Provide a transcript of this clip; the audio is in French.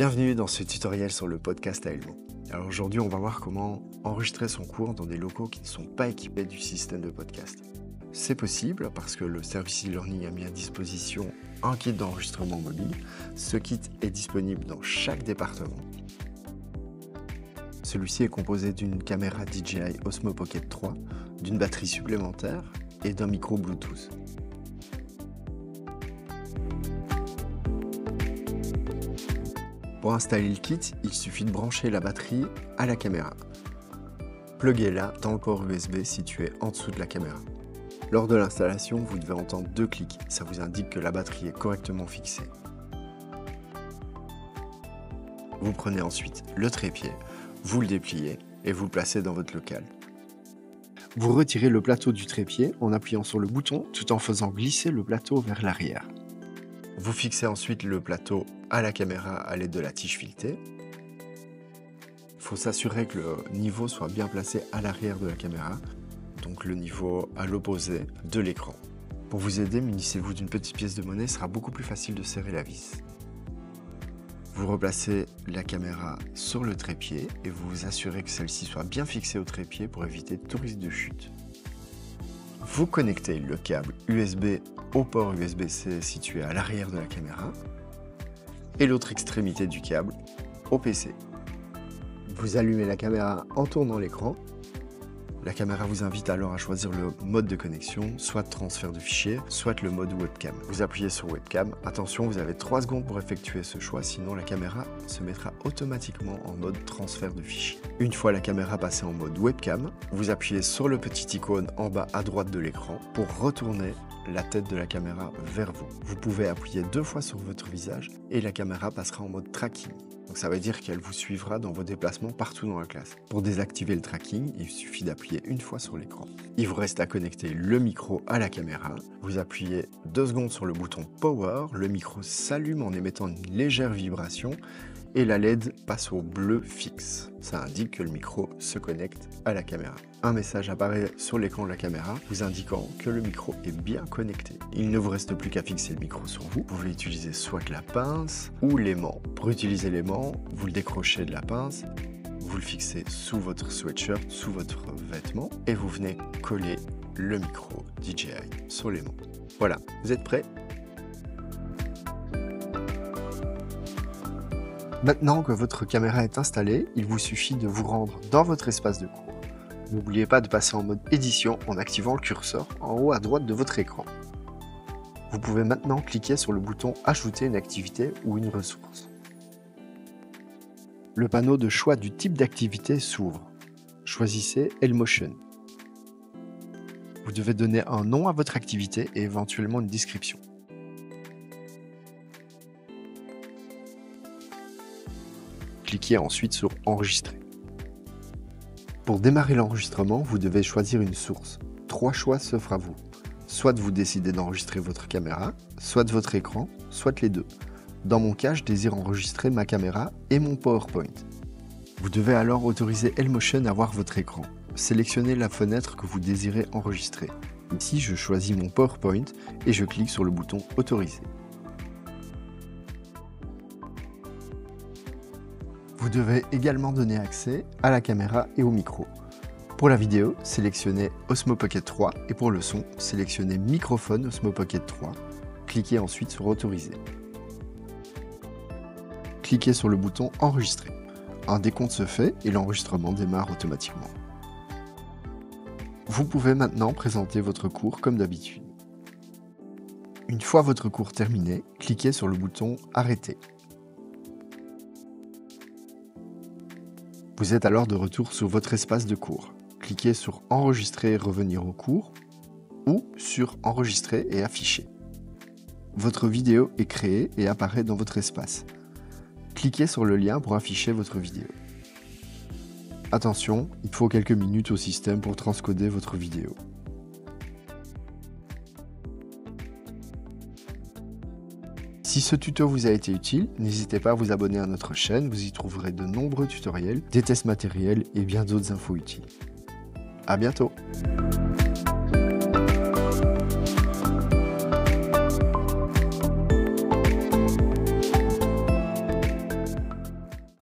Bienvenue dans ce tutoriel sur le podcast à Elmo. Alors aujourd'hui, on va voir comment enregistrer son cours dans des locaux qui ne sont pas équipés du système de podcast. C'est possible parce que le service e-learning a mis à disposition un kit d'enregistrement mobile. Ce kit est disponible dans chaque département. Celui-ci est composé d'une caméra DJI Osmo Pocket 3, d'une batterie supplémentaire et d'un micro Bluetooth. Pour installer le kit, il suffit de brancher la batterie à la caméra. Pluguez-la dans le port USB situé en dessous de la caméra. Lors de l'installation, vous devez entendre 2 clics, ça vous indique que la batterie est correctement fixée. Vous prenez ensuite le trépied, vous le dépliez et vous le placez dans votre local. Vous retirez le plateau du trépied en appuyant sur le bouton tout en faisant glisser le plateau vers l'arrière. Vous fixez ensuite le plateau à la caméra à l'aide de la tige filetée. Il faut s'assurer que le niveau soit bien placé à l'arrière de la caméra, donc le niveau à l'opposé de l'écran. Pour vous aider, munissez-vous d'une petite pièce de monnaie, il sera beaucoup plus facile de serrer la vis. Vous replacez la caméra sur le trépied et vous vous assurez que celle-ci soit bien fixée au trépied pour éviter tout risque de chute. Vous connectez le câble USB au port USB-C situé à l'arrière de la caméra et l'autre extrémité du câble au PC. Vous allumez la caméra en tournant l'écran. La caméra vous invite alors à choisir le mode de connexion, soit transfert de fichiers, soit le mode webcam. Vous appuyez sur webcam. Attention, vous avez 3 secondes pour effectuer ce choix, sinon la caméra se mettra automatiquement en mode transfert de fichiers. Une fois la caméra passée en mode webcam, vous appuyez sur le petit icône en bas à droite de l'écran pour retourner la tête de la caméra vers vous. Vous pouvez appuyer 2 fois sur votre visage et la caméra passera en mode tracking. Donc ça veut dire qu'elle vous suivra dans vos déplacements partout dans la classe. Pour désactiver le tracking, il suffit d'appuyer 1 fois sur l'écran. Il vous reste à connecter le micro à la caméra. Vous appuyez 2 secondes sur le bouton Power, le micro s'allume en émettant une légère vibration et la LED passe au bleu fixe. Ça indique que le micro se connecte à la caméra. Un message apparaît sur l'écran de la caméra vous indiquant que le micro est bien connecté. Il ne vous reste plus qu'à fixer le micro sur vous. Vous pouvez utiliser soit la pince ou l'aimant. Pour utiliser l'aimant, vous le décrochez de la pince, vous le fixez sous votre sweatshirt, sous votre vêtement et vous venez coller le micro DJI sur l'aimant. Voilà, vous êtes prêts ? Maintenant que votre caméra est installée, il vous suffit de vous rendre dans votre espace de cours. N'oubliez pas de passer en mode édition en activant le curseur en haut à droite de votre écran. Vous pouvez maintenant cliquer sur le bouton Ajouter une activité ou une ressource. Le panneau de choix du type d'activité s'ouvre. Choisissez Elmotion. Vous devez donner un nom à votre activité et éventuellement une description. Cliquez ensuite sur Enregistrer. Pour démarrer l'enregistrement, vous devez choisir une source. 3 choix s'offrent à vous. Soit vous décidez d'enregistrer votre caméra, soit votre écran, soit les 2. Dans mon cas, je désire enregistrer ma caméra et mon PowerPoint. Vous devez alors autoriser Elmotion à voir votre écran. Sélectionnez la fenêtre que vous désirez enregistrer. Ici, je choisis mon PowerPoint et je clique sur le bouton Autoriser. Vous devez également donner accès à la caméra et au micro. Pour la vidéo, sélectionnez Osmo Pocket 3 et pour le son, sélectionnez Microphone Osmo Pocket 3. Cliquez ensuite sur Autoriser. Cliquez sur le bouton Enregistrer. Un décompte se fait et l'enregistrement démarre automatiquement. Vous pouvez maintenant présenter votre cours comme d'habitude. Une fois votre cours terminé, cliquez sur le bouton Arrêter. Vous êtes alors de retour sur votre espace de cours. Cliquez sur Enregistrer et revenir au cours ou sur Enregistrer et afficher. Votre vidéo est créée et apparaît dans votre espace. Cliquez sur le lien pour afficher votre vidéo. Attention, il faut quelques minutes au système pour transcoder votre vidéo. Si ce tuto vous a été utile, n'hésitez pas à vous abonner à notre chaîne, vous y trouverez de nombreux tutoriels, des tests matériels et bien d'autres infos utiles. À bientôt!